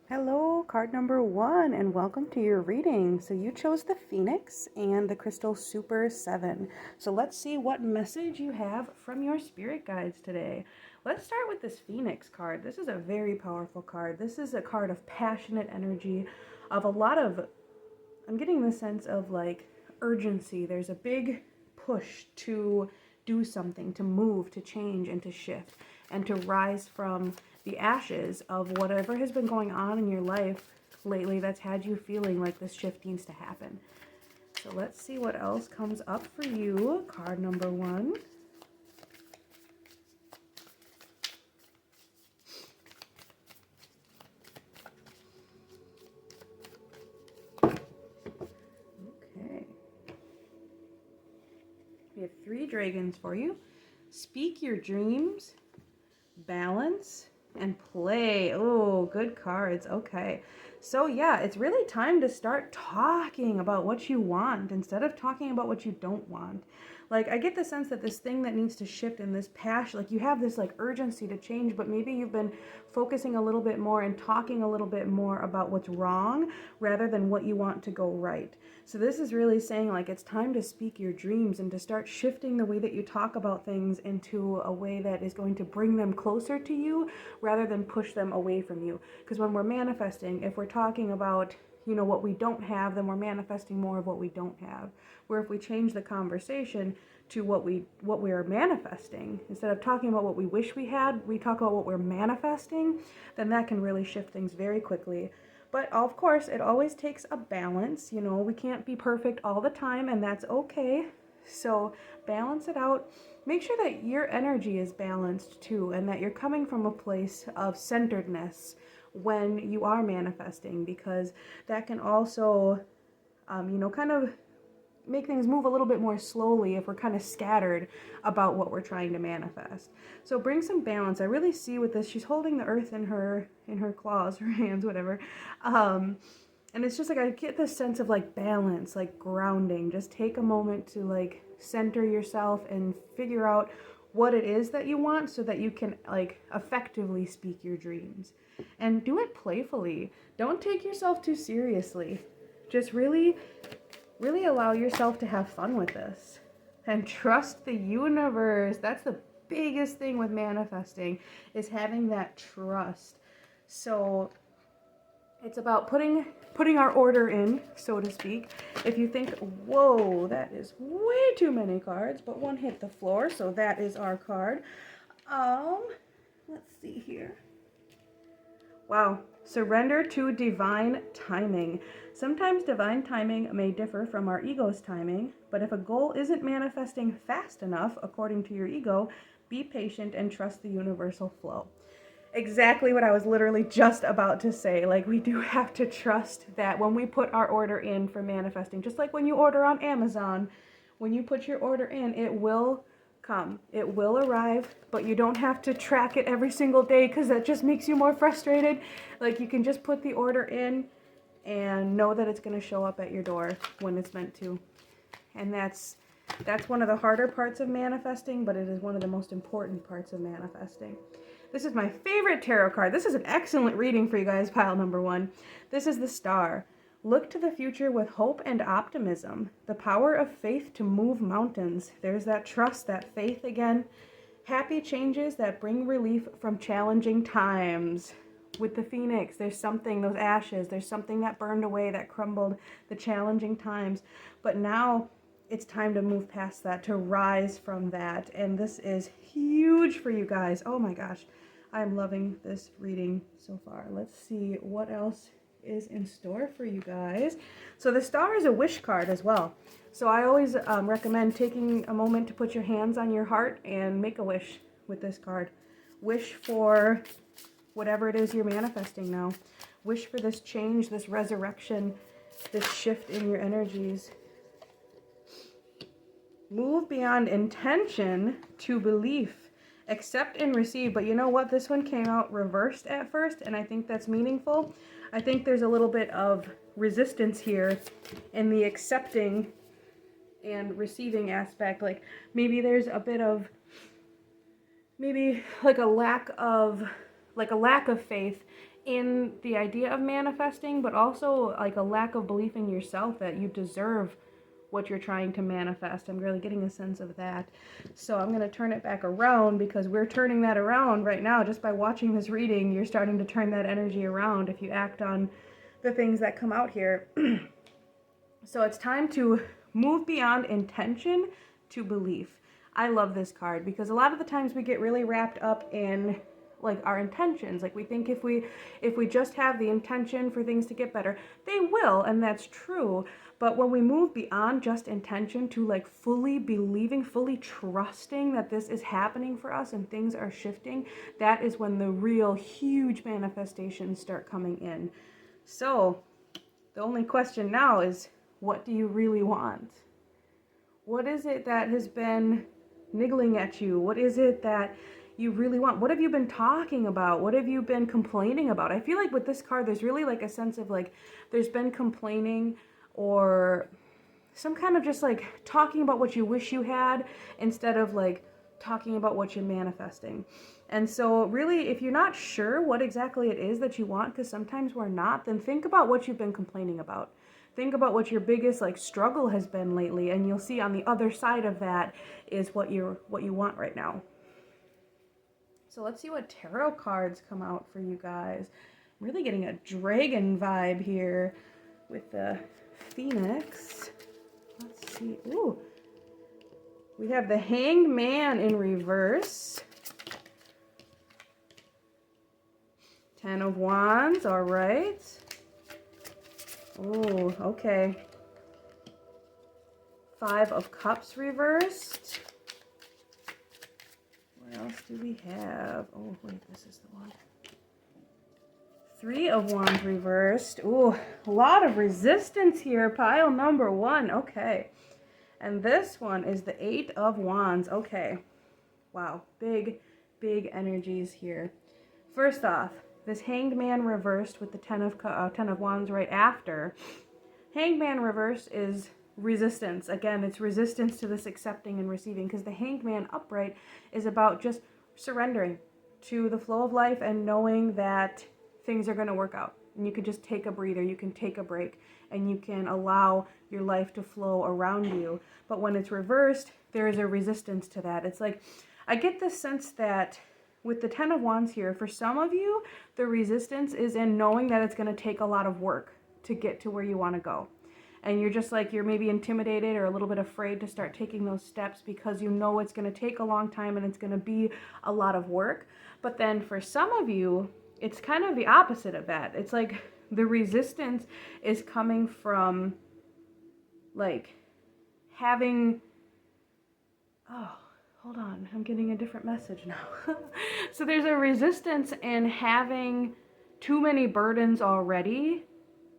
Hello, card number 1, and welcome to your reading. So you chose the Phoenix and the Crystal Super 7. So let's see what message you have from your spirit guides today. Let's start with this Phoenix card. This is a very powerful card. This is a card of passionate energy, of a lot of, I'm getting the sense of like urgency. There's a big push to do something, to move, to change, and to shift, and to rise from the ashes of whatever has been going on in your life lately that's had you feeling like this shift needs to happen. So let's see what else comes up for you. Card number 1. Okay. We have 3 dragons for you. Speak your dreams, balance, and play. Oh, good cards. Okay. So yeah, it's really time to start talking about what you want instead of talking about what you don't want. Like, I get the sense that this thing that needs to shift in this passion, like you have this like urgency to change, but maybe you've been focusing a little bit more and talking a little bit more about what's wrong rather than what you want to go right. So this is really saying like it's time to speak your dreams and to start shifting the way that you talk about things into a way that is going to bring them closer to you rather than push them away from you. Because when we're manifesting, if we're talking about what we don't have, then we're manifesting more of what we don't have. Where if we change the conversation to what we are manifesting, instead of talking about what we wish we had, we talk about what we're manifesting, then that can really shift things very quickly. But of course, it always takes a balance. We can't be perfect all the time, and that's okay. So balance it out. Make sure that your energy is balanced too, and that you're coming from a place of centeredness when you are manifesting, because that can also, kind of make things move a little bit more slowly if we're kind of scattered about what we're trying to manifest. So bring some balance. I really see with this, she's holding the earth in her claws, her hands, whatever. And it's just like I get this sense of like balance, like grounding. Just take a moment to like center yourself and figure out what it is that you want so that you can like effectively speak your dreams. And do it playfully. Don't take yourself too seriously. Just really allow yourself to have fun with this. And trust the universe. That's the biggest thing with manifesting, is having that trust. So it's about putting our order in, so to speak. If you think, whoa, that is way too many cards, but one hit the floor, so that is our card. Let's see here. Wow. Surrender to divine timing. Sometimes divine timing may differ from our ego's timing, but if a goal isn't manifesting fast enough, according to your ego, be patient and trust the universal flow. Exactly what I was literally just about to say. Like, we do have to trust that when we put our order in for manifesting, just like when you order on Amazon, when you put your order in, it will come. It will arrive, but you don't have to track it every single day because that just makes you more frustrated. Like, you can just put the order in and know that it's going to show up at your door when it's meant to. And that's one of the harder parts of manifesting, but it is one of the most important parts of manifesting. This is my favorite tarot card. This is an excellent reading for you guys, pile number 1. This is the Star. Look to the future with hope and optimism. The power of faith to move mountains. There's that trust, that faith again. Happy changes that bring relief from challenging times. With the Phoenix, there's something, those ashes, there's something that burned away, that crumbled, the challenging times. But now it's time to move past that, to rise from that. And this is huge for you guys. Oh my gosh. I'm loving this reading so far. Let's see what else is in store for you guys. So the Star is a wish card as well. So I always recommend taking a moment to put your hands on your heart and make a wish with this card. Wish for whatever it is you're manifesting now. Wish for this change, this resurrection, this shift in your energies. Move beyond intention to belief. Accept and receive. But you know what? This one came out reversed at first, and I think that's meaningful. I think there's a little bit of resistance here in the accepting and receiving aspect. Like maybe there's a bit of, maybe like a lack of like a lack of faith in the idea of manifesting, but also like a lack of belief in yourself that you deserve what you're trying to manifest. I'm really getting a sense of that. So I'm going to turn it back around, because we're turning that around right now. Just by watching this reading, you're starting to turn that energy around if you act on the things that come out here. So it's time to move beyond intention to belief. I love this card because a lot of the times we get really wrapped up in like our intentions. Like we think if we just have the intention for things to get better, they will, and that's true. But when we move beyond just intention to like fully believing, fully trusting that this is happening for us and things are shifting, that is when the real huge manifestations start coming in. So the only question now is, what do you really want? What is it that has been niggling at you? What is it that you really want? What have you been talking about? What have you been complaining about? I feel like with this card, there's really like a sense of like, there's been complaining or some kind of just like talking about what you wish you had instead of like talking about what you're manifesting. And so really, if you're not sure what exactly it is that you want, because sometimes we're not, then think about what you've been complaining about. Think about what your biggest like struggle has been lately, and you'll see on the other side of that is what you want right now. So let's see what tarot cards come out for you guys. I'm really getting a dragon vibe here with the Phoenix. Let's see. Ooh. We have the Hanged Man in reverse. 10 of Wands, all right. Oh, okay. 5 of Cups reversed. What else do we have? Oh, wait, this is the one. 3 of Wands reversed. Ooh, a lot of resistance here. Pile number 1. Okay. And this one is the 8 of Wands. Okay. Wow. Big, big energies here. First off, this Hanged Man reversed with the 10 of Wands right after. Hanged Man reverse is resistance. Again, it's resistance to this accepting and receiving, because the Hanged Man upright is about just surrendering to the flow of life and knowing that things are going to work out. And you can just take a breather, you can take a break, and you can allow your life to flow around you. But when it's reversed, there is a resistance to that. It's like, I get this sense that with the 10 of Wands here, for some of you, the resistance is in knowing that it's going to take a lot of work to get to where you want to go. And you're just like, you're maybe intimidated or a little bit afraid to start taking those steps because you know it's going to take a long time and it's going to be a lot of work. But then for some of you, it's kind of the opposite of that. It's like the resistance is coming from like having, hold on, I'm getting a different message now. So there's a resistance in having too many burdens already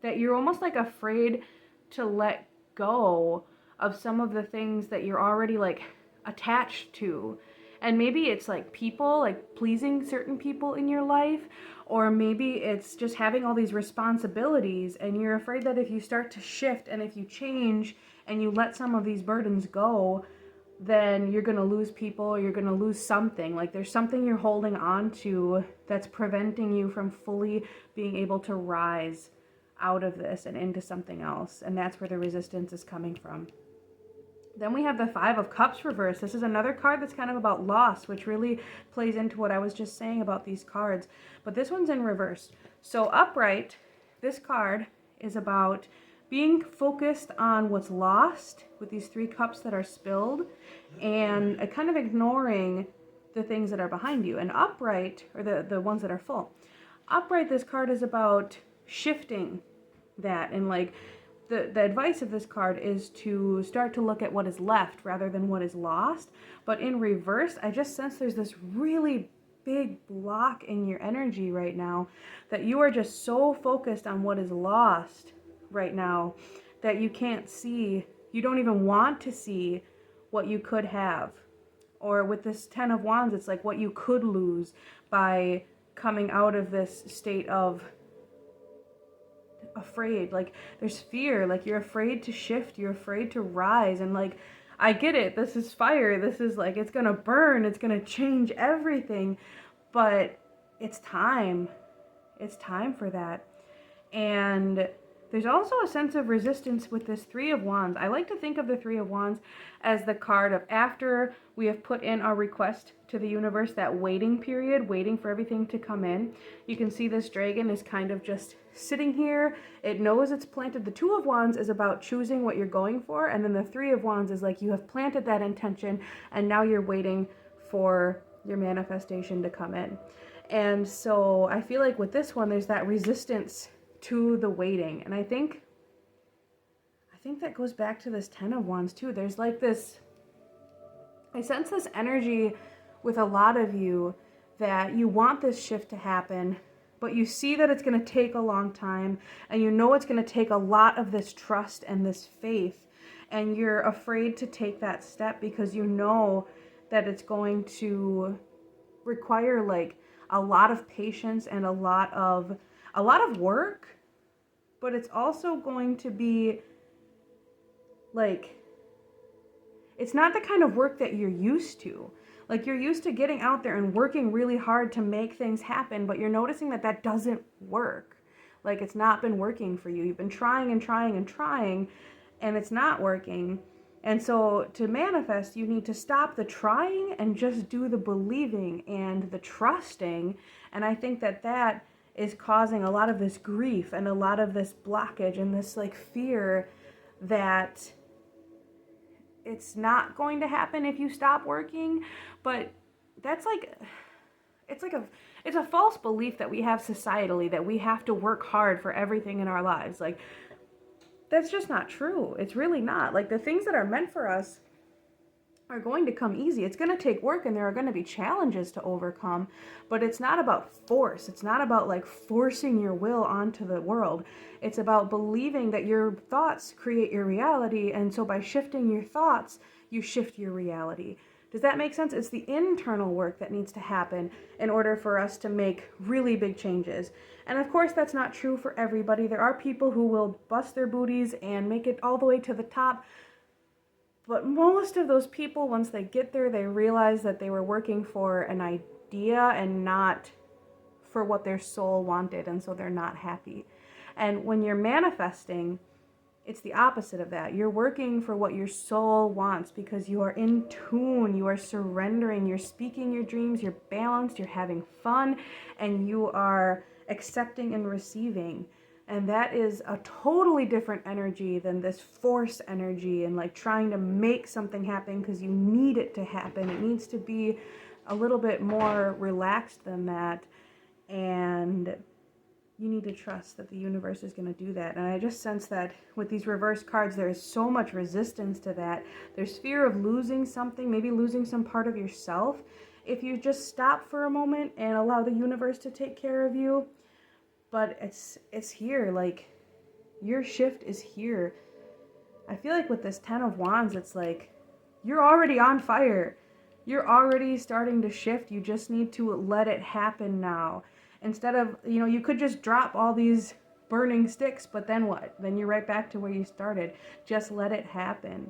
that you're almost like afraid to let go of some of the things that you're already like attached to. And maybe it's like people, like pleasing certain people in your life, or maybe it's just having all these responsibilities and you're afraid that if you start to shift and if you change and you let some of these burdens go, then you're going to lose people or you're going to lose something. Like there's something you're holding on to that's preventing you from fully being able to rise out of this and into something else. And that's where the resistance is coming from. Then we have the 5 of Cups reversed. This is another card that's kind of about loss, which really plays into what I was just saying about these cards. But this one's in reverse. So upright, this card is about being focused on what's lost with these 3 cups that are spilled and kind of ignoring the things that are behind you. And upright, or the ones that are full. Upright, this card is about shifting that, and like the advice of this card is to start to look at what is left rather than what is lost. But in reverse, I just sense there's this really big block in your energy right now that you are just so focused on what is lost right now that you can't see, you don't even want to see what you could have. Or with this 10 of Wands, it's like what you could lose by coming out of this state of afraid. Like there's fear, like you're afraid to shift, you're afraid to rise. And like, I get it, this is fire, this is like, it's gonna burn, it's gonna change everything, but it's time. It's time for that. And there's also a sense of resistance with this Three of Wands. I like to think of the Three of Wands as the card of after we have put in our request to the universe, that waiting period, waiting for everything to come in. You can see this dragon is kind of just sitting here. It knows it's planted. The Two of Wands is about choosing what you're going for. And then the Three of Wands is like you have planted that intention and now you're waiting for your manifestation to come in. And so I feel like with this one, there's that resistance to the waiting. And I think that goes back to this Ten of Wands too. There's like this, I sense this energy with a lot of you that you want this shift to happen, but you see that it's going to take a long time, and you know it's going to take a lot of this trust and this faith, and you're afraid to take that step because you know that it's going to require like a lot of patience and a lot of work, but it's also going to be like, it's not the kind of work that you're used to. Like, you're used to getting out there and working really hard to make things happen, but you're noticing that that doesn't work. Like, it's not been working for you. You've been trying and trying and trying, and it's not working. And so to manifest, you need to stop the trying and just do the believing and the trusting. And I think that that is causing a lot of this grief and a lot of this blockage and this like fear that it's not going to happen if you stop working. But that's like, it's a false belief that we have societally, that we have to work hard for everything in our lives. Like, that's just not true. It's really not. Like, the things that are meant for us are going to come easy. It's going to take work, and there are going to be challenges to overcome, but it's not about force. It's not about like forcing your will onto the world. It's about believing that your thoughts create your reality, and so by shifting your thoughts, you shift your reality. Does that make sense? It's the internal work that needs to happen in order for us to make really big changes. And of course, that's not true for everybody. There are people who will bust their booties and make it all the way to the top. But most of those people, once they get there, they realize that they were working for an idea and not for what their soul wanted, and so they're not happy. And when you're manifesting, it's the opposite of that. You're working for what your soul wants because you are in tune, you are surrendering, you're speaking your dreams, you're balanced, you're having fun, and you are accepting and receiving. And that is a totally different energy than this force energy and like trying to make something happen because you need it to happen. It needs to be a little bit more relaxed than that. And you need to trust that the universe is going to do that. And I just sense that with these reverse cards, there is so much resistance to that. There's fear of losing something, maybe losing some part of yourself. If you just stop for a moment and allow the universe to take care of you. But it's here, like, your shift is here. I feel like with this Ten of Wands, it's like, you're already on fire. You're already starting to shift. You just need to let it happen now. Instead of, you could just drop all these burning sticks, but then what? Then you're right back to where you started. Just let it happen.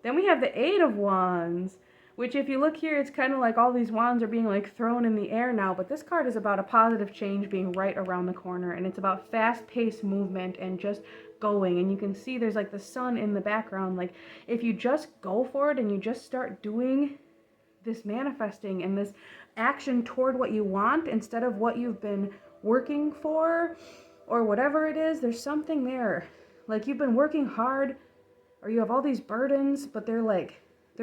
Then we have the Eight of Wands, which if you look here, it's kind of like all these wands are being like thrown in the air now, but this card is about a positive change being right around the corner, and it's about fast-paced movement and just going. And you can see there's like the sun in the background. Like, if you just go for it and you just start doing this manifesting and this action toward what you want instead of what you've been working for or whatever it is, there's something there. Like, you've been working hard or you have all these burdens, but they're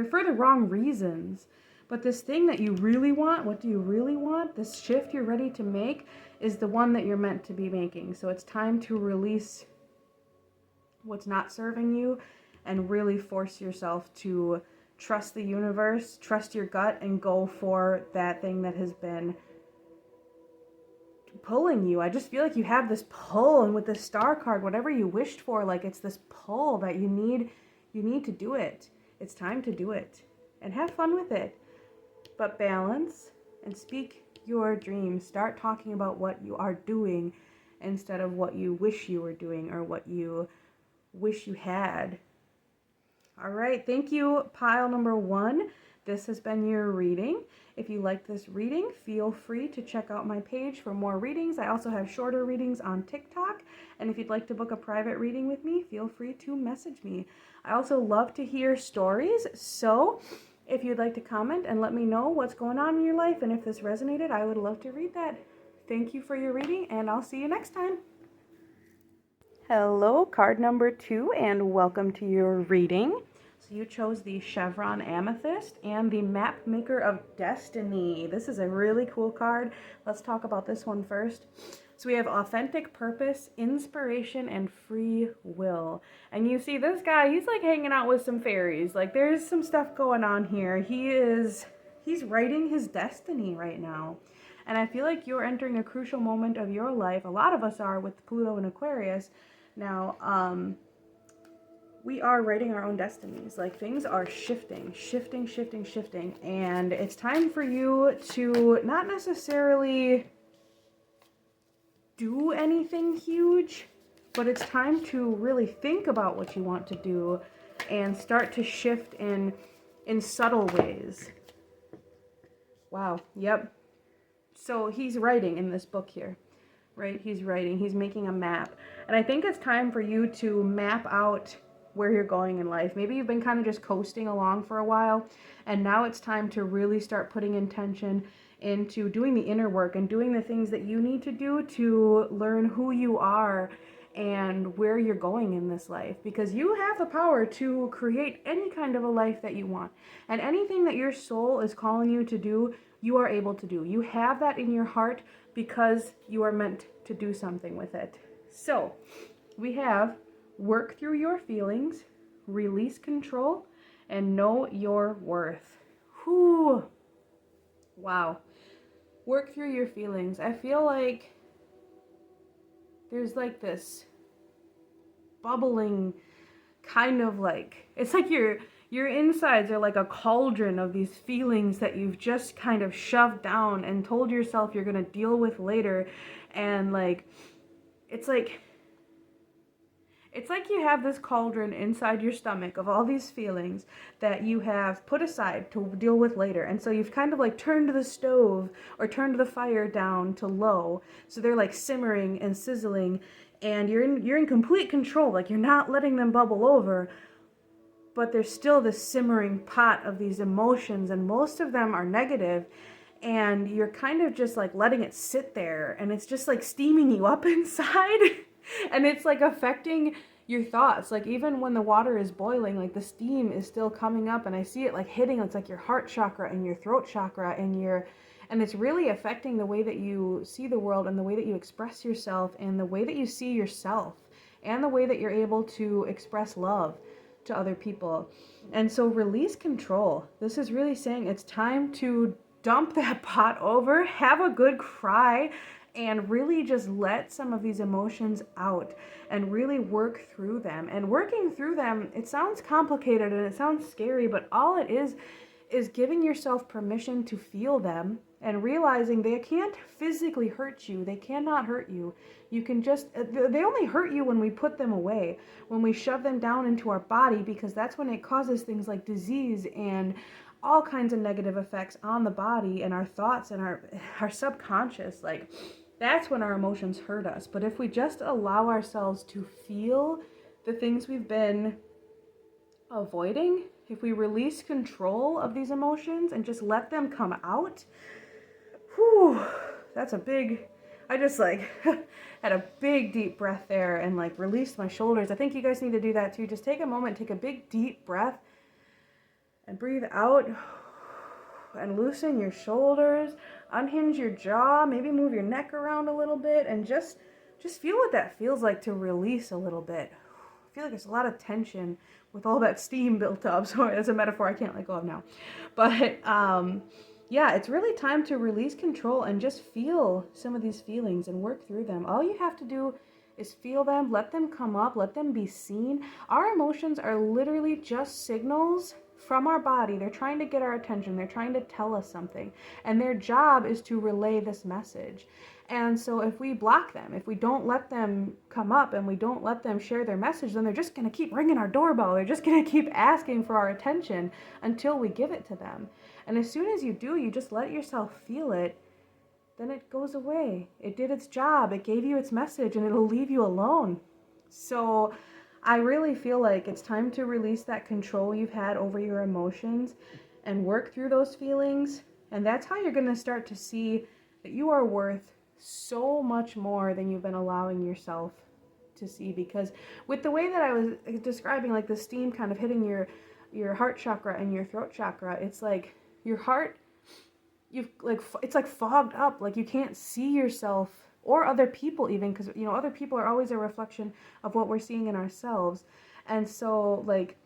for the wrong reasons. But this thing that you really want, what do you really want? This shift you're ready to make is the one that you're meant to be making. So it's time to release what's not serving you and really force yourself to trust the universe, trust your gut, and go for that thing that has been pulling you. I just feel like you have this pull, and with the Star card, whatever you wished for, like, it's this pull that you need to do it. It's time to do it and have fun with it, but balance and speak your dreams. Start talking about what you are doing instead of what you wish you were doing or what you wish you had. All right. Thank you, pile number 1. This has been your reading. If you like this reading, feel free to check out my page for more readings. I also have shorter readings on TikTok. And if you'd like to book a private reading with me, feel free to message me. I also love to hear stories. So if you'd like to comment and let me know what's going on in your life and if this resonated, I would love to read that. Thank you for your reading, and I'll see you next time. Hello, card number 2, and welcome to your reading. So you chose the Chevron Amethyst and the Map Maker of Destiny. This is a really cool card. Let's talk about this one first. So we have authentic purpose, inspiration, and free will. And you see this guy, he's like hanging out with some fairies. Like there's some stuff going on here. He's writing his destiny right now. And I feel like you're entering a crucial moment of your life. A lot of us are with Pluto and Aquarius. Now, we are writing our own destinies. Like things are shifting. And it's time for you to not necessarily do anything huge, but it's time to really think about what you want to do and start to shift in subtle ways. Wow. Yep. So he's writing in this book here, right? He's writing, he's making a map. And I think it's time for you to map out where you're going in life. Maybe you've been kind of just coasting along for a while, and now it's time to really start putting intention into doing the inner work and doing the things that you need to do to learn who you are and where you're going in this life, because you have the power to create any kind of a life that you want, and anything that your soul is calling you to do, you are able to do. You have that in your heart because you are meant to do something with it. So we have work through your feelings, release control, and know your worth. Whew. Wow. Work through your feelings. I feel like there's like this bubbling kind of like, it's like your insides are like a cauldron of these feelings that you've just kind of shoved down and told yourself you're going to deal with later. And like, it's like you have this cauldron inside your stomach of all these feelings that you have put aside to deal with later. And so you've kind of like turned the stove or turned the fire down to low. So they're like simmering and sizzling, and you're in complete control. Like you're not letting them bubble over, but there's still this simmering pot of these emotions, and most of them are negative. And you're kind of just like letting it sit there, and it's just like steaming you up inside. And it's like affecting your thoughts. Like even when the water is boiling, like the steam is still coming up, and I see it like hitting, it's like your heart chakra and your throat chakra and it's really affecting the way that you see the world and the way that you express yourself and the way that you see yourself and the way that you're able to express love to other people. And so release control. This is really saying it's time to dump that pot over, have a good cry, and really just let some of these emotions out and really work through them. And working through them, it sounds complicated and it sounds scary, but all it is giving yourself permission to feel them and realizing they can't physically hurt you. They cannot hurt you. You can just, they only hurt you when we put them away, when we shove them down into our body, because that's when it causes things like disease and all kinds of negative effects on the body and our thoughts and our subconscious. Like, that's when our emotions hurt us. But if we just allow ourselves to feel the things we've been avoiding, if we release control of these emotions and just let them come out, whew, that's a big, I just like had a big deep breath there and like released my shoulders. I think you guys need to do that too. Just take a moment, take a big deep breath and breathe out and loosen your shoulders, unhinge your jaw, maybe move your neck around a little bit, and just feel what that feels like to release a little bit. I feel like there's a lot of tension with all that steam built up. So as a metaphor, I can't let go of now. But yeah, it's really time to release control and just feel some of these feelings and work through them. All you have to do is feel them, let them come up, let them be seen. Our emotions are literally just signals from our body. They're trying to get our attention. They're trying to tell us something. And their job is to relay this message. And so if we block them, if we don't let them come up and we don't let them share their message, then they're just going to keep ringing our doorbell. They're just going to keep asking for our attention until we give it to them. And as soon as you do, you just let yourself feel it, then it goes away. It did its job. It gave you its message, and it'll leave you alone. So I really feel like it's time to release that control you've had over your emotions and work through those feelings. And that's how you're going to start to see that you are worth so much more than you've been allowing yourself to see. Because with the way that I was describing, like the steam kind of hitting your heart chakra and your throat chakra, it's like your heart, it's like fogged up. Like you can't see yourself or other people even, because other people are always a reflection of what we're seeing in ourselves. And so like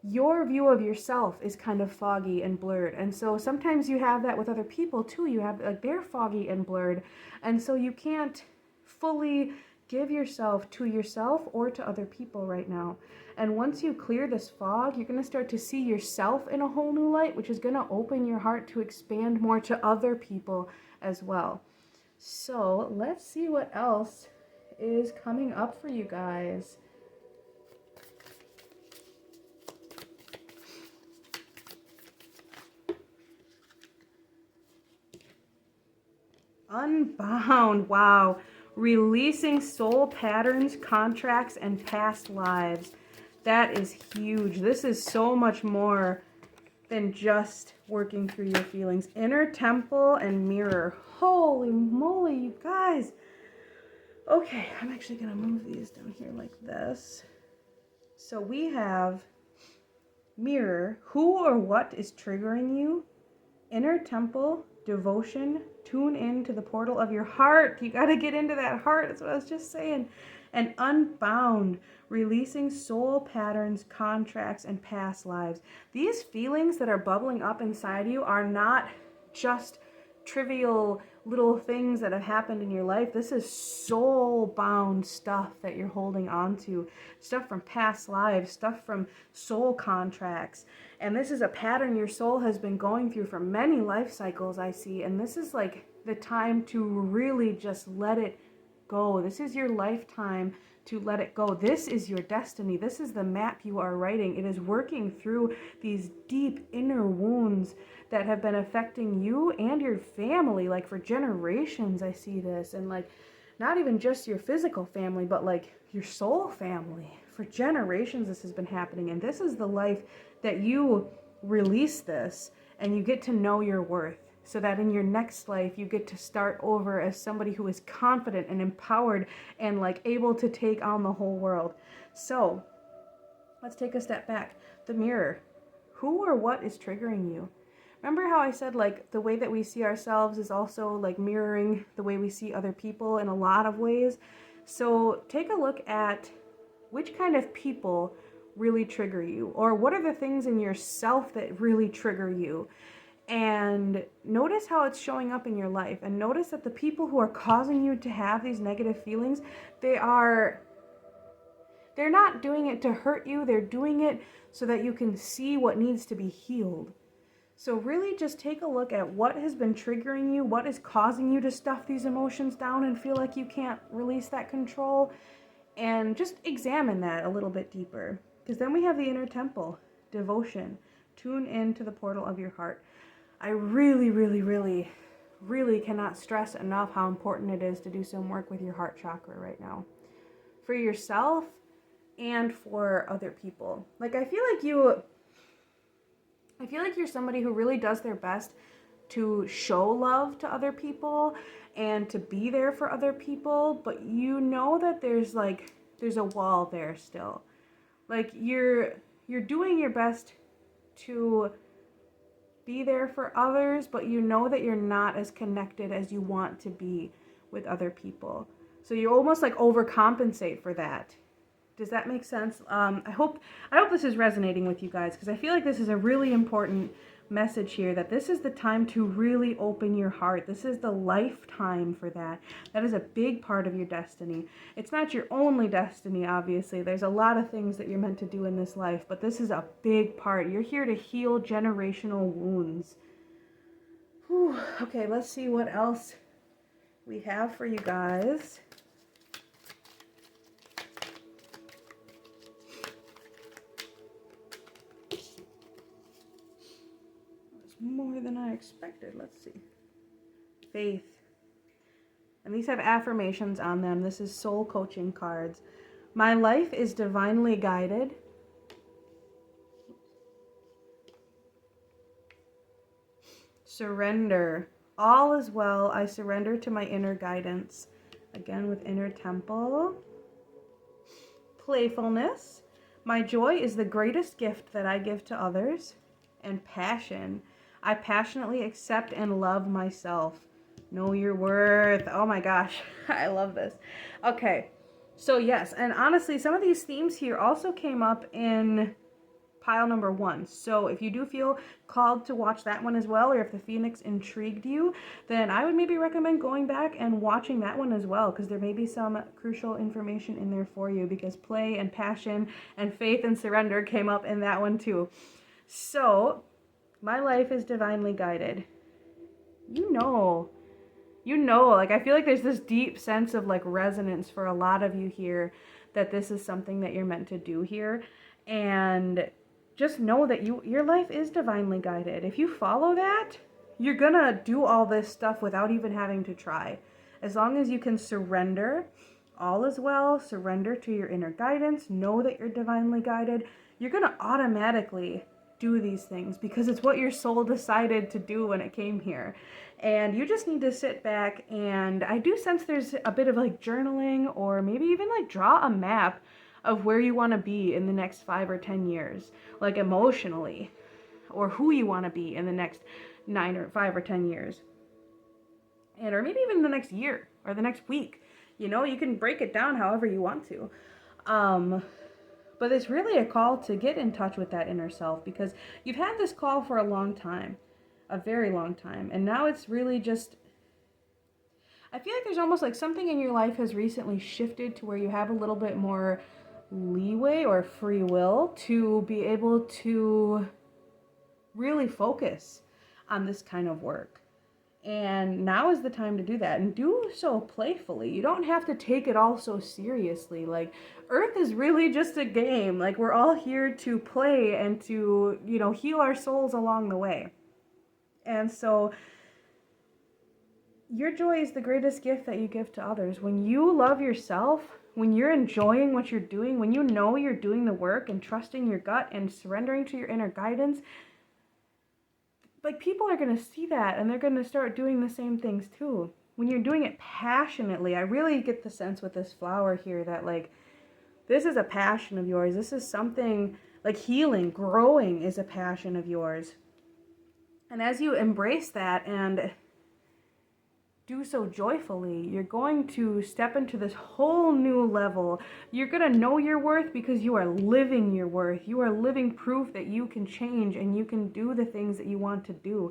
your view of yourself is kind of foggy and blurred. And so sometimes you have that with other people too. You have like they're foggy and blurred. And so you can't fully give yourself to yourself or to other people right now. And once you clear this fog, you're going to start to see yourself in a whole new light, which is going to open your heart to expand more to other people as well. So let's see what else is coming up for you guys. Unbound. Wow. Releasing soul patterns, contracts, and past lives. That is huge. This is so much more than just working through your feelings. Inner temple and mirror. Holy moly, you guys. Okay, I'm actually going to move these down here like this. So we have mirror. Who or what is triggering you? Inner temple, devotion, tune in to the portal of your heart. You got to get into that heart. That's what I was just saying. And unbound, releasing soul patterns, contracts, and past lives. These feelings that are bubbling up inside you are not just trivial little things that have happened in your life. This is soul-bound stuff that you're holding on to. Stuff from past lives, stuff from soul contracts. And this is a pattern your soul has been going through for many life cycles, I see. And this is like the time to really just let it go. This is your lifetime to let it go. This is your destiny. This is the map you are writing. It is working through these deep inner wounds that have been affecting you and your family, like for generations. I see this, and like not even just your physical family, but like your soul family. For generations this has been happening, and this is the life that you release this and you get to know your worth, so that in your next life you get to start over as somebody who is confident and empowered and like able to take on the whole world. So let's take a step back. The mirror. Who or what is triggering you? Remember how I said like the way that we see ourselves is also like mirroring the way we see other people in a lot of ways. So take a look at which kind of people really trigger you, or what are the things in yourself that really trigger you. And notice how it's showing up in your life, and notice that the people who are causing you to have these negative feelings, they're not doing it to hurt you. They're doing it so that you can see what needs to be healed. So really just take a look at what has been triggering you, what is causing you to stuff these emotions down and feel like you can't release that control, and just examine that a little bit deeper. Because then we have the inner temple, devotion, tune in to the portal of your heart. I really, really, really, really cannot stress enough how important it is to do some work with your heart chakra right now. For yourself and for other people. Like I feel like you're somebody who really does their best to show love to other people and to be there for other people, but you know that there's a wall there still. Like you're doing your best to be there for others, but you know that you're not as connected as you want to be with other people. So you almost like overcompensate for that. Does that make sense? I hope this is resonating with you guys, because I feel like this is a really important message here that this is the time to really open your heart. This is the lifetime for that. That is a big part of your destiny. It's not your only destiny, obviously. There's a lot of things that you're meant to do in this life, but this is a big part. You're here to heal generational wounds. Whew. Okay, let's see what else we have for you guys. More than I expected. Let's see. Faith. And these have affirmations on them. This is soul coaching cards. My life is divinely guided. Surrender. All is well. I surrender to my inner guidance. Again with inner temple. Playfulness. My joy is the greatest gift that I give to others. And passion. I passionately accept and love myself. Know your worth. Oh my gosh, I love this. Okay, so yes, and honestly, some of these themes here also came up in pile number 1. So if you do feel called to watch that one as well, or if the Phoenix intrigued you, then I would maybe recommend going back and watching that one as well, because there may be some crucial information in there for you, because play and passion and faith and surrender came up in that one too. So, my life is divinely guided. You know, like I feel like there's this deep sense of like resonance for a lot of you here that this is something that you're meant to do here. And just know that your life is divinely guided. If you follow that, you're gonna do all this stuff without even having to try. As long as you can surrender, all is well, surrender to your inner guidance, know that you're divinely guided, you're gonna automatically do these things because it's what your soul decided to do when it came here. And you just need to sit back, and I do sense there's a bit of like journaling, or maybe even like draw a map of where you want to be in the next 5 or 10 years, like emotionally, or who you want to be in the next 5 or 10 years. And or maybe even the next year or the next week. You know, you can break it down however you want to. But it's really a call to get in touch with that inner self, because you've had this call for a long time, a very long time. And now it's really just, I feel like there's almost like something in your life has recently shifted to where you have a little bit more leeway or free will to be able to really focus on this kind of work. And now is the time to do that, and do so playfully. You don't have to take it all so seriously. Like, Earth is really just a game. Like, we're all here to play and to, you know, heal our souls along the way. And so your joy is the greatest gift that you give to others. When you love yourself, when you're enjoying what you're doing, when you know you're doing the work and trusting your gut and surrendering to your inner guidance, like, people are going to see that, and they're going to start doing the same things too. When you're doing it passionately, I really get the sense with this flower here that, like, this is a passion of yours. This is something like healing, growing is a passion of yours. And as you embrace that and do so joyfully, you're going to step into this whole new level. You're going to know your worth because you are living your worth. You are living proof that you can change and you can do the things that you want to do.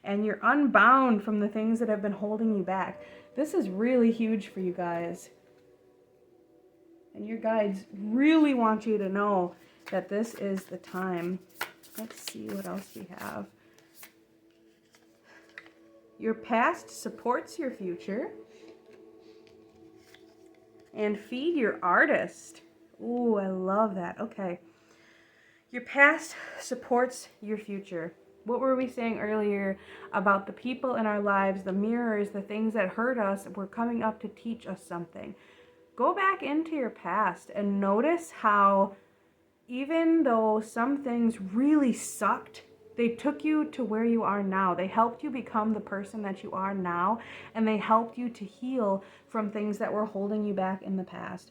And you're unbound from the things that have been holding you back. This is really huge for you guys. And your guides really want you to know that this is the time. Let's see what else we have. Your past supports your future. And feed your artist. Ooh, I love that. Okay. Your past supports your future. What were we saying earlier about the people in our lives, the mirrors, the things that hurt us were coming up to teach us something? Go back into your past and notice how even though some things really sucked, they took you to where you are now. They helped you become the person that you are now, and they helped you to heal from things that were holding you back in the past.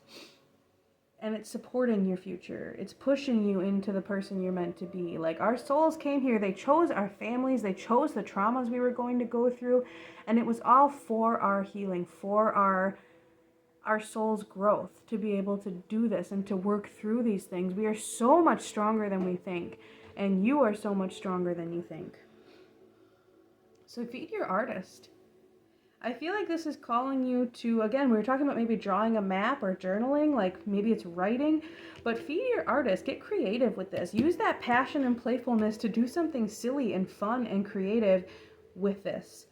And it's supporting your future. It's pushing you into the person you're meant to be. Like, our souls came here. They chose our families. They chose the traumas we were going to go through. And it was all for our healing, for our soul's growth, to be able to do this and to work through these things. We are so much stronger than we think. and you are so much stronger than you think. So feed your artist. I feel like this is calling you to, again, we were talking about maybe drawing a map or journaling, like maybe it's writing, but feed your artist, get creative with this. Use that passion and playfulness to do something silly and fun and creative with this.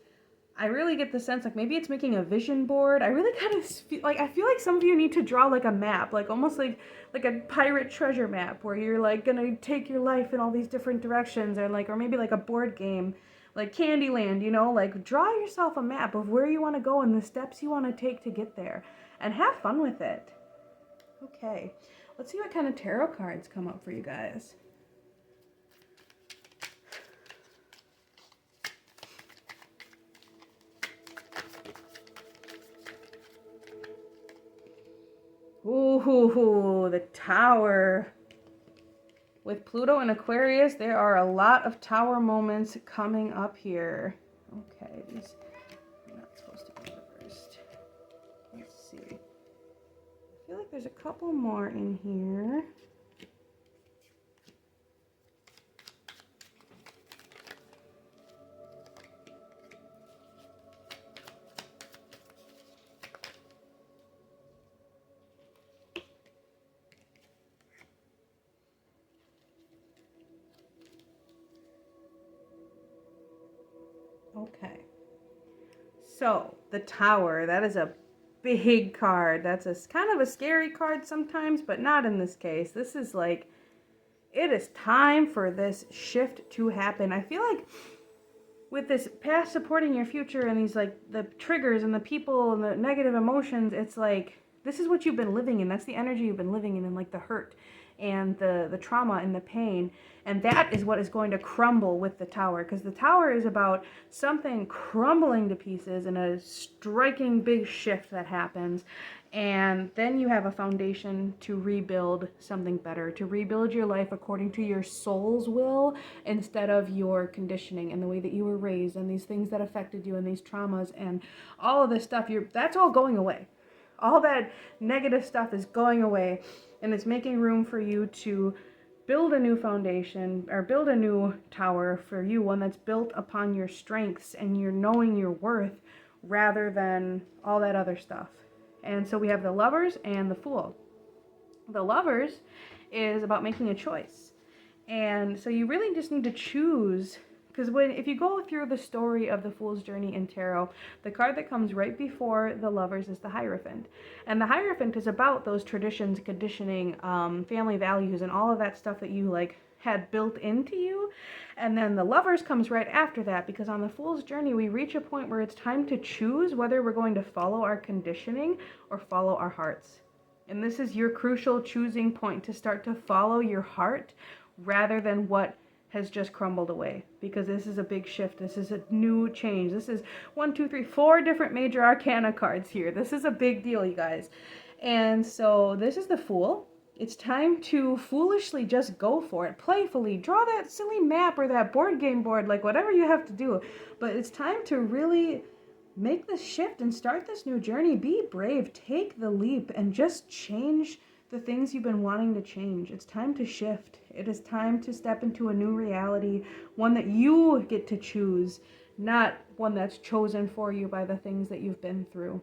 I really get the sense like maybe it's making a vision board. I really kind of feel like, I feel like some of you need to draw like a map, like almost like a pirate treasure map where you're like gonna take your life in all these different directions, or maybe like a board game like Candyland, like draw yourself a map of where you want to go and the steps you want to take to get there, and have fun with it. Okay, let's see what kind of tarot cards come up for you guys. Ooh, the Tower. With Pluto and Aquarius, there are a lot of Tower moments coming up here. Okay, these are not supposed to be reversed. Let's see. I feel like there's a couple more in here. Okay, so the Tower, that is a big card. That's a kind of a scary card sometimes, but not in this case. This is like, it is time for this shift to happen. I feel like with this past supporting your future and these like the triggers and the people and the negative emotions, it's like, this is what you've been living in. That's the energy you've been living in, and like the hurt and the trauma and the pain. And that is what is going to crumble with the Tower, because the Tower is about something crumbling to pieces and a striking big shift that happens. And then you have a foundation to rebuild something better, to rebuild your life according to your soul's will instead of your conditioning and the way that you were raised and these things that affected you and these traumas and all of this stuff. That's all going away. All that negative stuff is going away, and it's making room for you to build a new foundation, or build a new tower for you, one that's built upon your strengths and your knowing your worth rather than all that other stuff. And so we have the Lovers and the Fool. The Lovers is about making a choice. And so you really just need to choose, because if you go through the story of the Fool's journey in tarot, the card that comes right before the Lovers is the Hierophant. And the Hierophant is about those traditions, conditioning, family values, and all of that stuff that you like had built into you. And then the Lovers comes right after that, because on the Fool's journey, we reach a point where it's time to choose whether we're going to follow our conditioning or follow our hearts. And this is your crucial choosing point, to start to follow your heart rather than what has just crumbled away, because this is a big shift. This is a new change. This is 4 different major arcana cards here. This is a big deal, you guys. And so this is the Fool. It's time to foolishly just go for it, playfully draw that silly map or that board game board, like whatever you have to do. But it's time to really make this shift and start this new journey. Be brave, take the leap, and just change the things you've been wanting to change. It's time to shift. It is time to step into a new reality, one that you get to choose, not one that's chosen for you by the things that you've been through.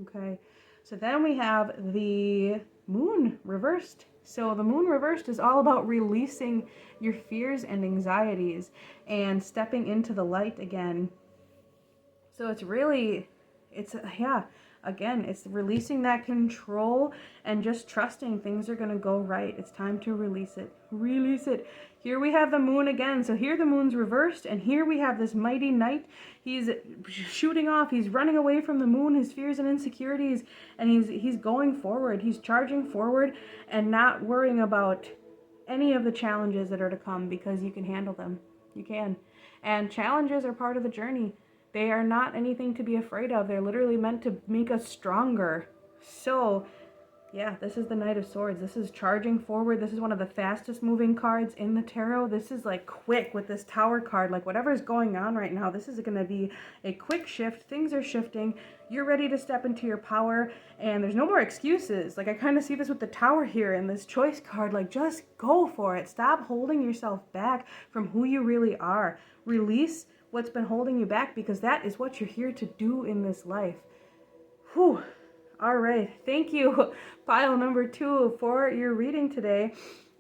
Okay, so then we have the Moon reversed. So the Moon reversed is all about releasing your fears and anxieties and stepping into the light again. So it's releasing that control and just trusting things are going to go right. It's time to release it. Release it. Here we have the Moon again. So here the Moon's reversed, and here we have this mighty knight. He's shooting off. He's running away from the Moon, his fears and insecurities, and he's going forward. He's charging forward and not worrying about any of the challenges that are to come, because you can handle them. You can. And challenges are part of the journey. They are not anything to be afraid of. They're literally meant to make us stronger. So Yeah, this is the Knight of Swords. This is charging forward. This is one of the fastest moving cards in the tarot. This is like quick with this Tower card. Like whatever's going on right now, this is going to be a quick shift. Things are shifting. You're ready to step into your power and there's no more excuses. Like I kind of see this with the Tower here and this choice card. Like just go for it. Stop holding yourself back from who you really are. Release what's been holding you back because that is what you're here to do in this life. Whew. All right, thank you, pile number 2, for your reading today.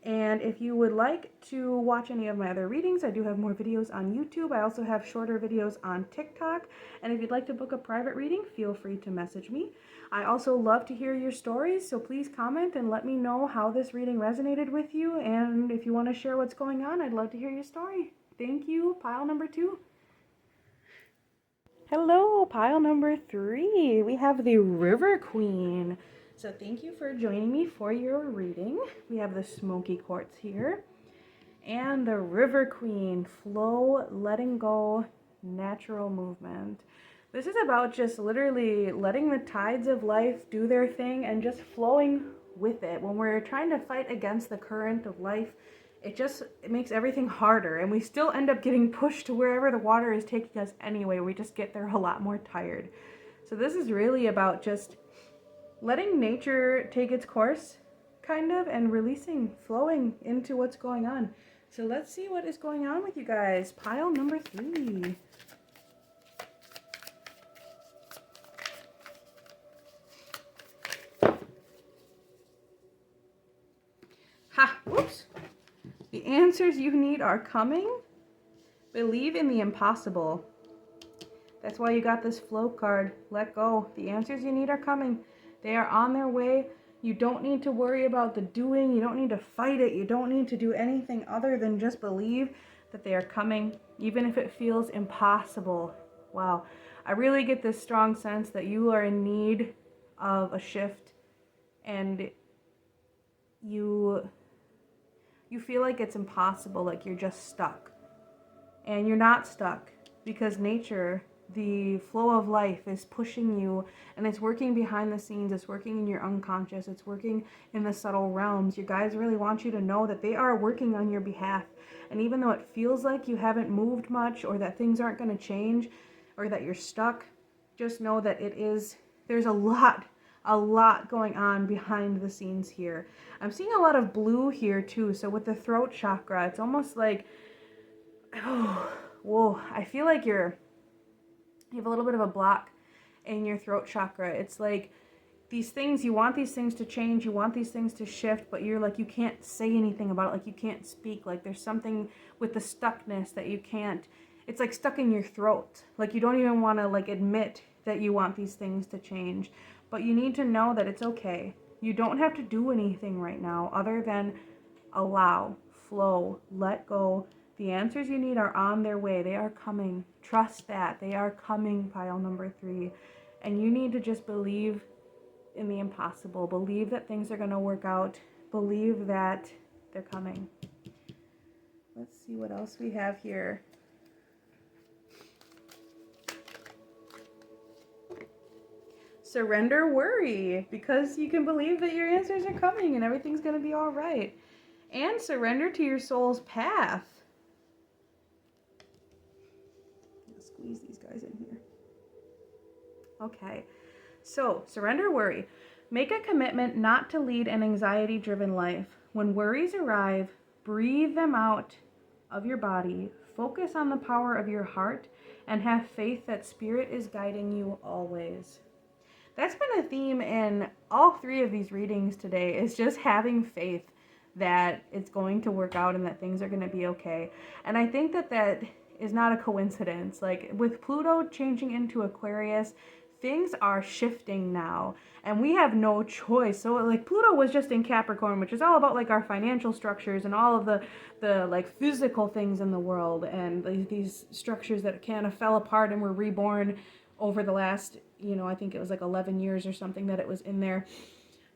And if you would like to watch any of my other readings, I do have more videos on YouTube. I also have shorter videos on TikTok. And if you'd like to book a private reading, feel free to message me. I also love to hear your stories, so please comment and let me know how this reading resonated with you. And if you want to share what's going on, I'd love to hear your story. Thank you, pile number 2. Hello, pile number 3. We have the River Queen. So thank you for joining me for your reading. We have the Smoky Quartz here. And the River Queen, flow, letting go, natural movement. This is about just literally letting the tides of life do their thing and just flowing with it. When we're trying to fight against the current of life, it makes everything harder, and we still end up getting pushed to wherever the water is taking us anyway. We just get there a lot more tired. So this is really about just letting nature take its course, kind of, and releasing, flowing into what's going on. So let's see what is going on with you guys. Pile number 3. Ha! Whoops! The answers you need are coming. Believe in the impossible. That's why you got this flow card. Let go. The answers you need are coming. They are on their way. You don't need to worry about the doing. You don't need to fight it. You don't need to do anything other than just believe that they are coming, even if it feels impossible. Wow. I really get this strong sense that you are in need of a shift, and you feel like it's impossible, like you're just stuck. And you're not stuck, because nature, the flow of life, is pushing you, and it's working behind the scenes. It's working in your unconscious. It's working in the subtle realms. You guys really want you to know that they are working on your behalf. And even though it feels like you haven't moved much, or that things aren't going to change, or that you're stuck, just know that there's a lot going on behind the scenes here. I'm seeing a lot of blue here too. So with the throat chakra, it's almost like, oh, whoa, I feel like you have a little bit of a block in your throat chakra. It's like these things, you want these things to change, you want these things to shift, but you're like, you can't say anything about it. Like you can't speak. Like there's something with the stuckness that you can't, it's like stuck in your throat. Like you don't even want to like admit that you want these things to change. But you need to know that it's okay. You don't have to do anything right now other than allow, flow, let go. The answers you need are on their way. They are coming. Trust that. They are coming, pile number 3. And you need to just believe in the impossible. Believe that things are going to work out. Believe that they're coming. Let's see what else we have here. Surrender worry, because you can believe that your answers are coming and everything's going to be all right. And surrender to your soul's path. Let's squeeze these guys in here. Okay, so surrender worry. Make a commitment not to lead an anxiety-driven life. When worries arrive, breathe them out of your body. Focus on the power of your heart and have faith that Spirit is guiding you always. That's been a theme in all 3 of these readings today, is just having faith that it's going to work out and that things are going to be okay. And I think that is not a coincidence. Like with Pluto changing into Aquarius, things are shifting now and we have no choice. So like Pluto was just in Capricorn, which is all about like our financial structures and all of the like physical things in the world, and these structures that kind of fell apart and were reborn over the last, I think it was like 11 years or something that it was in there.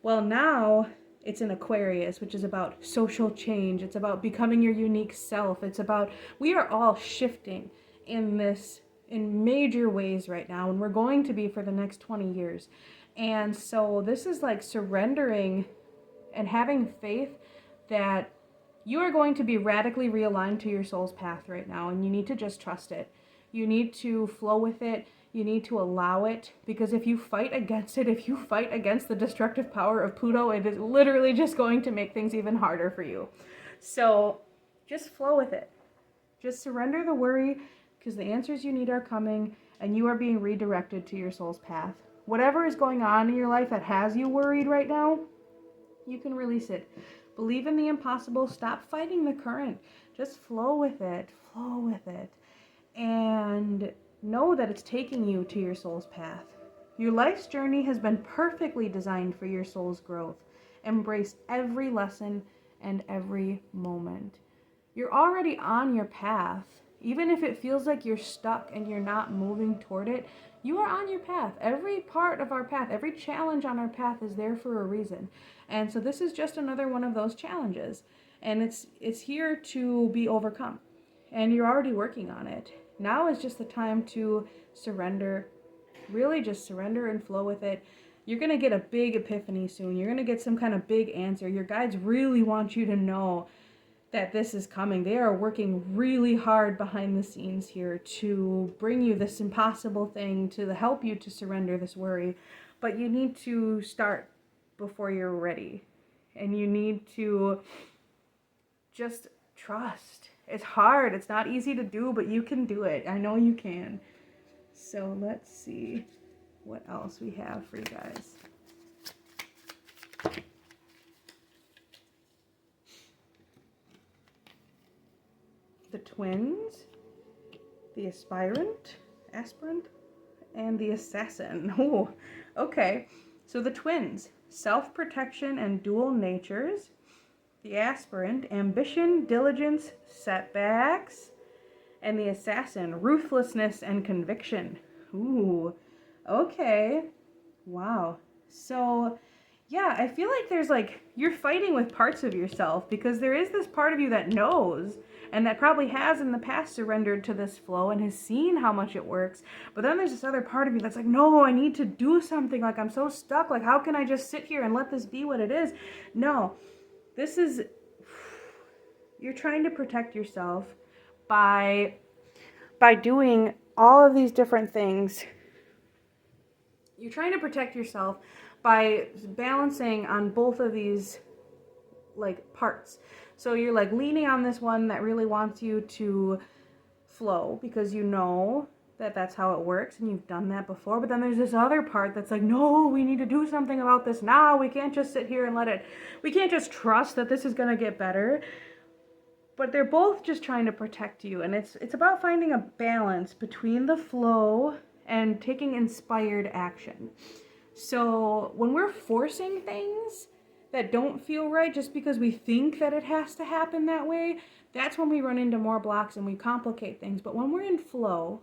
Well, now it's in Aquarius, which is about social change. It's about becoming your unique self. It's about, we are all shifting in major ways right now, and we're going to be for the next 20 years. And so this is like surrendering and having faith that you are going to be radically realigned to your soul's path right now, and you need to just trust it. You need to flow with it. You need to allow it, because if you fight against it, if you fight against the destructive power of Pluto, it is literally just going to make things even harder for you. So just flow with it. Just surrender the worry, because the answers you need are coming, and you are being redirected to your soul's path. Whatever is going on in your life that has you worried right now, you can release it. Believe in the impossible. Stop fighting the current. Just flow with it. Flow with it. And know that it's taking you to your soul's path. Your life's journey has been perfectly designed for your soul's growth. Embrace every lesson and every moment. You're already on your path. Even if it feels like you're stuck and you're not moving toward it, you are on your path. Every part of our path, every challenge on our path is there for a reason. And so this is just another one of those challenges. And it's here to be overcome. And you're already working on it. Now is just the time to surrender. Really just surrender and flow with it. You're going to get a big epiphany soon. You're going to get some kind of big answer. Your guides really want you to know that this is coming. They are working really hard behind the scenes here to bring you this impossible thing, to help you to surrender this worry. But you need to start before you're ready. And you need to just trust. It's hard. It's not easy to do, but you can do it. I know you can. So let's see what else we have for you guys. The twins, the aspirant, and the assassin. Oh, okay. So the twins, self-protection and dual natures. The aspirant, ambition, diligence, setbacks. And the assassin, ruthlessness and conviction. Ooh, okay. Wow. So, yeah, I feel like there's like, you're fighting with parts of yourself, because there is this part of you that knows and that probably has in the past surrendered to this flow and has seen how much it works. But then there's this other part of you that's like, no, I need to do something. Like, I'm so stuck. Like, how can I just sit here and let this be what it is? No, this is, you're trying to protect yourself by doing all of these different things. You're trying to protect yourself by balancing on both of these like parts. So you're like leaning on this one that really wants you to flow, because you know that that's how it works and you've done that before. But then there's this other part that's like, no, we need to do something about this now. We can't just sit here and we can't just trust that this is going to get better. But they're both just trying to protect you. And it's about finding a balance between the flow and taking inspired action. So when we're forcing things that don't feel right just because we think that it has to happen that way, that's when we run into more blocks and we complicate things. But when we're in flow,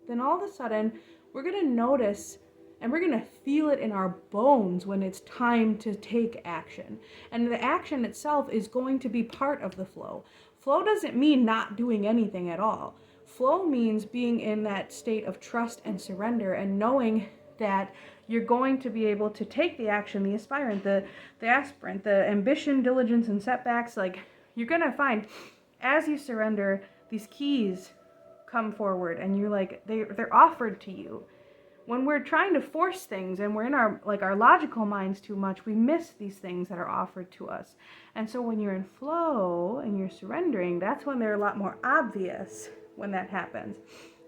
then all of a sudden we're going to notice and we're going to feel it in our bones when it's time to take action. And the action itself is going to be part of the flow. Flow doesn't mean not doing anything at all. Flow means being in that state of trust and surrender and knowing that you're going to be able to take the action, the aspirant, the aspirant, the ambition, diligence, and setbacks. Like, you're going to find as you surrender, these keys come forward and you're like, they're offered to you. When we're trying to force things and we're in our logical minds too much, we miss these things that are offered to us. And so when you're in flow and you're surrendering, that's when they're a lot more obvious when that happens.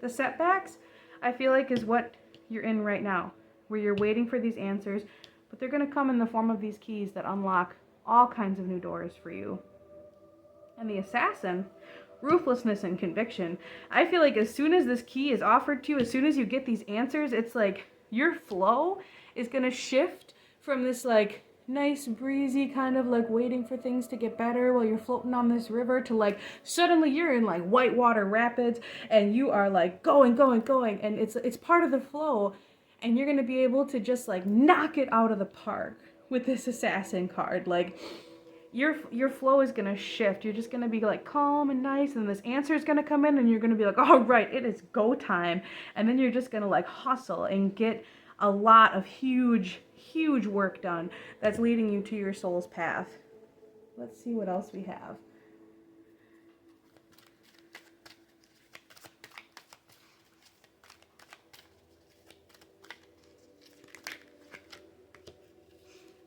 The setbacks, I feel like, is what you're in right now, where you're waiting for these answers, but they're going to come in the form of these keys that unlock all kinds of new doors for you. And the assassin, ruthlessness and conviction. I feel like as soon as this key is offered to you, as soon as you get these answers, it's like your flow is going to shift from this like nice breezy kind of like waiting for things to get better while you're floating on this river to like suddenly you're in like whitewater rapids and you are like going, and it's part of the flow, and you're going to be able to just like knock it out of the park with this assassin card. Like your flow is going to shift. You're just going to be like calm and nice, and this answer is going to come in and you're going to be like, all right, it is go time. And then you're just going to like hustle and get a lot of huge huge work done that's leading you to your soul's path. Let's see what else we have.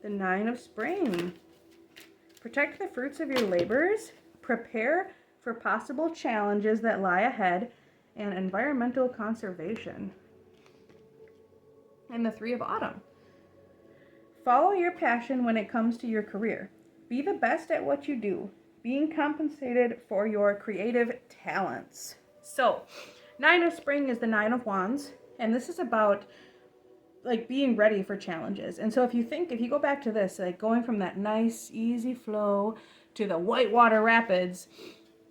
The Nine of Spring. Protect the fruits of your labors. Prepare for possible challenges that lie ahead. And environmental conservation. And the Three of Autumn. Follow your passion when it comes to your career. Be the best at what you do. Being compensated for your creative talents. So, Nine of Spring is the Nine of Wands. And this is about like being ready for challenges. And so if you go back to this, like going from that nice easy flow to the whitewater rapids,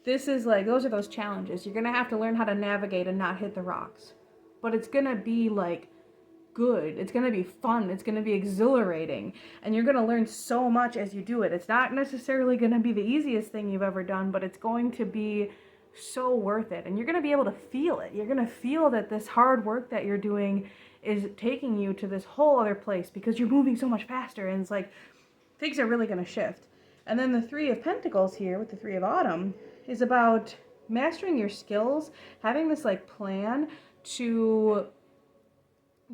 this is like, those are those challenges. You're gonna have to learn how to navigate and not hit the rocks, but it's gonna be like good, it's gonna be fun, it's gonna be exhilarating, and you're gonna learn so much as you do it. It's not necessarily gonna be the easiest thing you've ever done, but it's going to be so worth it, and you're gonna be able to feel it. You're gonna feel that this hard work that you're doing is taking you to this whole other place because you're moving so much faster, and it's like things are really going to shift. And then the Three of Pentacles here with the Three of Autumn is about mastering your skills, having this like plan to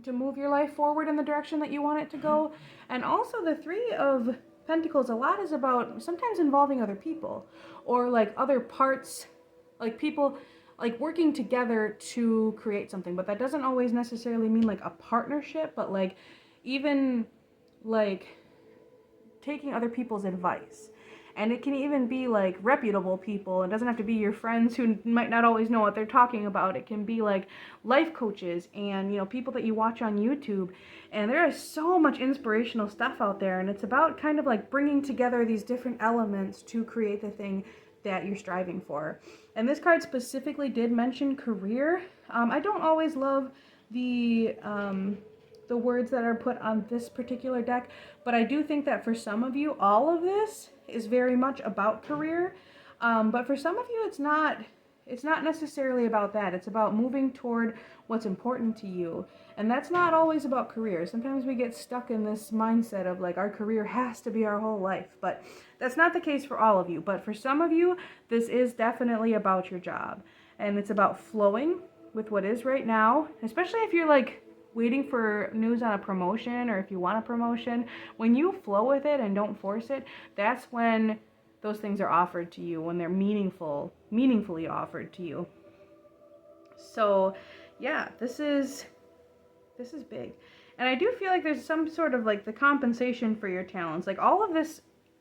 move your life forward in the direction that you want it to go. And also the Three of Pentacles a lot is about sometimes involving other people or like other parts, like people like working together to create something. But that doesn't always necessarily mean like a partnership, but like even like taking other people's advice. And it can even be like reputable people. It doesn't have to be your friends who might not always know what they're talking about. It can be like life coaches and, you know, people that you watch on YouTube. And there is so much inspirational stuff out there. And it's about kind of like bringing together these different elements to create the thing that you're striving for. And this card specifically did mention career. I don't always love the words that are put on this particular deck, but I do think that for some of you, all of this is very much about career. But for some of you, it's not necessarily about that. It's about moving toward what's important to you. And that's not always about career. Sometimes we get stuck in this mindset of like our career has to be our whole life, but that's not the case for all of you. But for some of you, this is definitely about your job. And it's about flowing with what is right now, especially if you're like waiting for news on a promotion or if you want a promotion. When you flow with it and don't force it, that's when those things are offered to you, when they're meaningfully offered to you. So yeah, this is big. And I do feel like there's some sort of like the compensation for your talents. Like all of this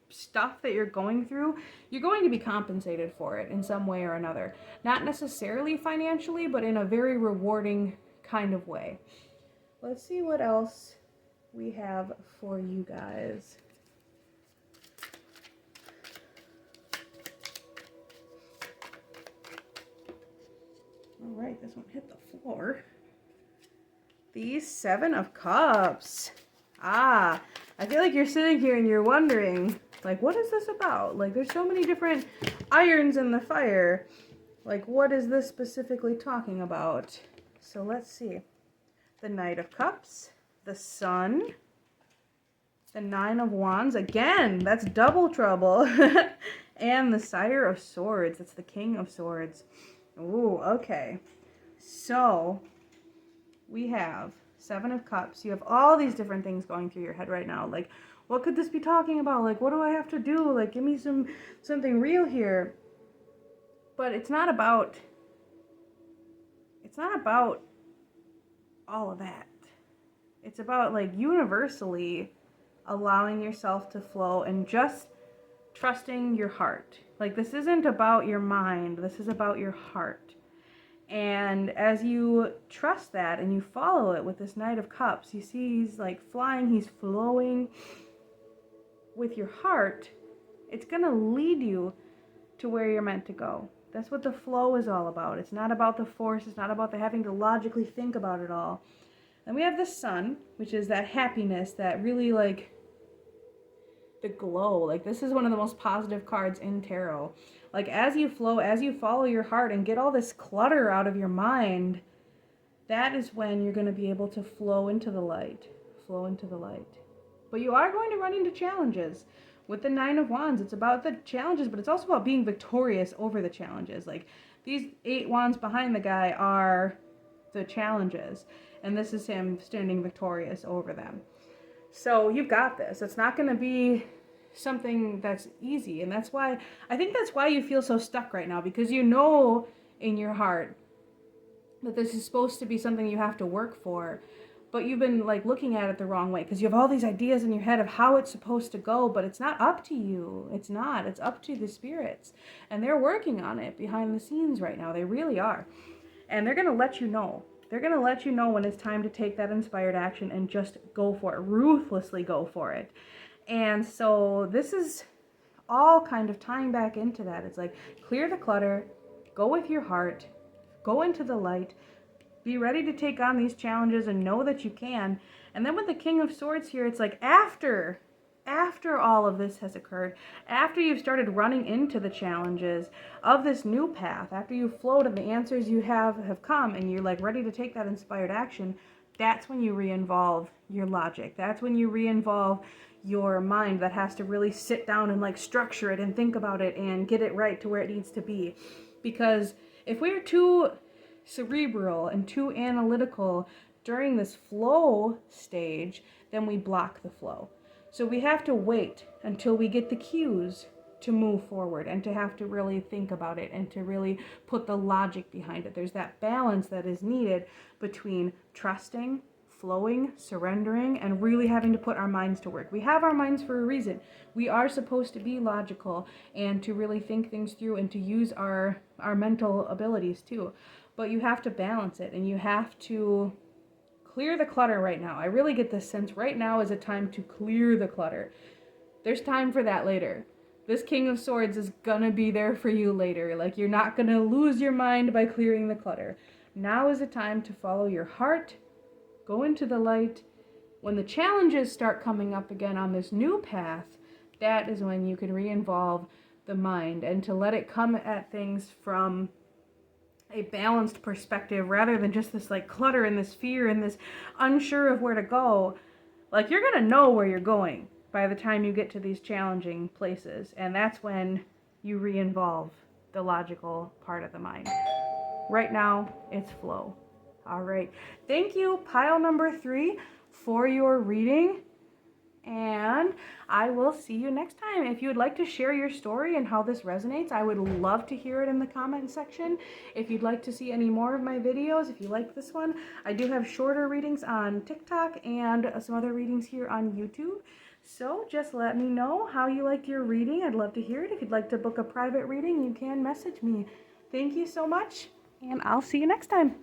stuff that you're going through, you're going to be compensated for it in some way or another. Not necessarily financially, but in a very rewarding kind of way. Let's see what else we have for you guys. All right, this one hit the floor. The Seven of Cups. I feel like you're sitting here and you're wondering, like, what is this about? Like, there's so many different irons in the fire. Like, what is this specifically talking about? So let's see. The Knight of Cups, the Sun, the Nine of Wands. Again, that's double trouble. And the Sire of Swords. That's the King of Swords. Ooh, okay. So we have Seven of Cups. You have all these different things going through your head right now. Like, what could this be talking about? Like, what do I have to do? Like, give me something real here. But it's not about all of that. It's about like universally allowing yourself to flow and just trusting your heart. Like, this isn't about your mind. This is about your heart. And as you trust that and you follow it with this Knight of Cups, you see he's like flying, he's flowing with your heart. It's going to lead you to where you're meant to go. That's what the flow is all about. It's not about the force. It's not about the having to logically think about it all. And we have the Sun, which is that happiness, that really like the glow. Like, this is one of the most positive cards in tarot. Like, as you flow, as you follow your heart and get all this clutter out of your mind, that is when you're going to be able to flow into the light, flow into the light. But you are going to run into challenges. With the Nine of Wands, it's about the challenges, but it's also about being victorious over the challenges. Like, these 8 wands behind the guy are the challenges, and this is him standing victorious over them. So you've got this. It's not going to be something that's easy, and that's why you feel so stuck right now, because you know in your heart that this is supposed to be something you have to work for, but you've been like looking at it the wrong way, because you have all these ideas in your head of how it's supposed to go, but it's not up to you. It's up to the spirits, and they're working on it behind the scenes right now. They really are. And they're going to let you know. They're going to let you know when it's time to take that inspired action and just go for it, ruthlessly go for it. And so this is all kind of tying back into that. It's like, clear the clutter, go with your heart, go into the light, be ready to take on these challenges and know that you can. And then with the King of Swords here, it's like after all of this has occurred, after you've started running into the challenges of this new path, after you've flowed and the answers you have come and you're like ready to take that inspired action, that's when you re-involve your logic. That's when you re-involve your mind that has to really sit down and like structure it and think about it and get it right to where it needs to be. Because if we're too cerebral and too analytical during this flow stage, then we block the flow. So we have to wait until we get the cues to move forward and to have to really think about it and to really put the logic behind it. There's that balance that is needed between trusting, flowing, surrendering, and really having to put our minds to work. We have our minds for a reason. We are supposed to be logical and to really think things through and to use our mental abilities too. But you have to balance it, and you have to clear the clutter right now. I really get this sense right now is a time to clear the clutter. There's time for that later. This King of Swords is gonna be there for you later. Like, you're not gonna lose your mind by clearing the clutter. Now is a time to follow your heart, go into the light. When the challenges start coming up again on this new path, that is when you can re-involve the mind and to let it come at things from a balanced perspective rather than just this like clutter and this fear and this unsure of where to go. Like, you're gonna know where you're going by the time you get to these challenging places, and that's when you re-involve the logical part of the mind. Right now, it's flow. All right. Thank you, pile number 3, for your reading. And I will see you next time. If you would like to share your story and how this resonates, I would love to hear it in the comment section. If you'd like to see any more of my videos, if you like this one, I do have shorter readings on TikTok and some other readings here on YouTube. So just let me know how you liked your reading. I'd love to hear it. If you'd like to book a private reading, you can message me. Thank you so much, and I'll see you next time.